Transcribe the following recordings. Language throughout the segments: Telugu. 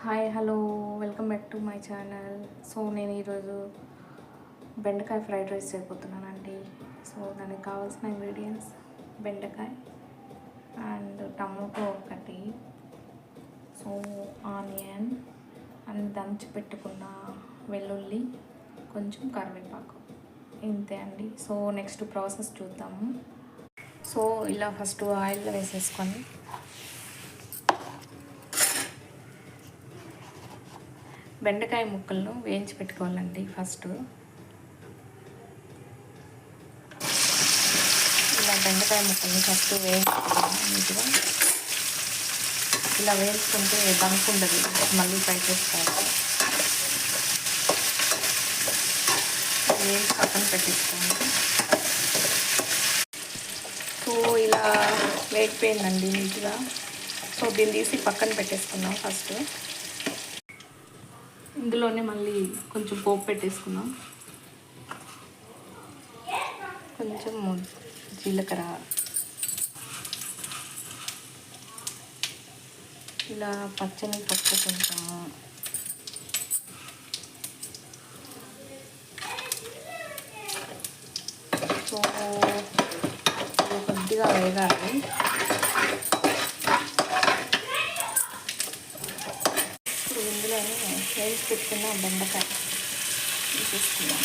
Hi hello welcome back to my channel. So నేను ఈరోజు బెండకాయ ఫ్రైడ్ రైస్ చేయబోతున్నానండి. సో దానికి కావాల్సిన ఇంగ్రీడియంట్స్ బెండకాయ అండ్ టమాటో ఒకటి, సో ఆనియన్ అండ్ దంచి పెట్టుకున్న వెల్లుల్లి, కొంచెం కరివేపాకు, ఇంతే అండి. సో నెక్స్ట్ ప్రాసెస్ చూద్దాము. సో ఇలా ఫస్ట్ ఆయిల్ వేసేసుకొని బెండకాయ ముక్కలను వేయించి పెట్టుకోవాలండి. ఫస్ట్ ఇలా బెండకాయ ముక్కల్ని ఫస్ట్ వేయించుకోవాలి నీట్గా. ఇలా వేయించుకుంటే బంక్ ఉండదు, మళ్ళీ ఫ్రై చేసుకోవాలి. వేయించి పక్కన పెట్టేసుకోండి. సో ఇలా వేగిపోయిందండి నీట్గా. సో దీన్ని తీసి పక్కన పెట్టేసుకున్నాం. ఫస్ట్ ఇందులోనే మళ్ళీ కొంచెం పోపు పెట్టేసుకున్నాం. కొంచెం జీలకర్ర, ఇలా పచ్చని పప్పు కొంచెము, సో కొద్దిగా వేగాలి. ఇప్పుడు ఇందులోనే వేసి పెట్టుకున్న బెండకాయ తీసుకున్నాం.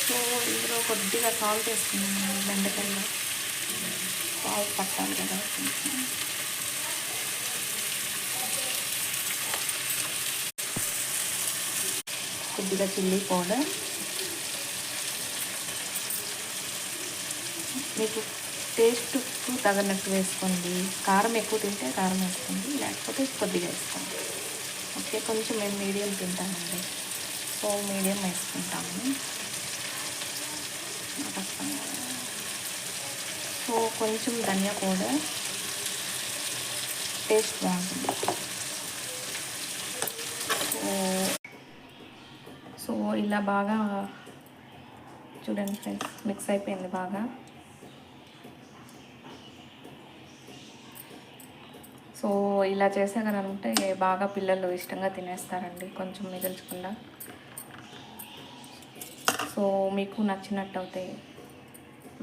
సో ఇందులో కొద్దిగా సాల్ట్ వేసుకున్నాం. బెండకాయలో సాల్ట్ పట్టాలి కదా. కొద్దిగా చిల్లీ పౌడర్, మీకు టేస్ట్కు తగినట్టు వేసుకోండి. కారం ఎక్కువ తింటే కారం వేసుకోండి, లేకపోతే కొద్దిగా వేసుకోండి. ఓకే, కొంచెం మేము మీడియం తింటామండి, సో మీడియం వేసుకుంటాము. సో కొంచెం ధనియా పౌడర్, టేస్ట్ బాగుంటుంది. సో ఇలా బాగా చూడండి ఫ్రెండ్స్, మిక్స్ అయిపోయింది బాగా. సో ఇలా చేసాకనంటే బాగా పిల్లలు ఇష్టంగా తినేస్తారండి, కొంచెం మిగిల్చకుండా. సో మీకు నచ్చినట్టు అయితే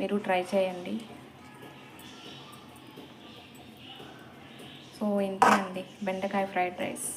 మీరు ట్రై చేయండి. సో ఇంతే అండి బెండకాయ ఫ్రైడ్ రైస్.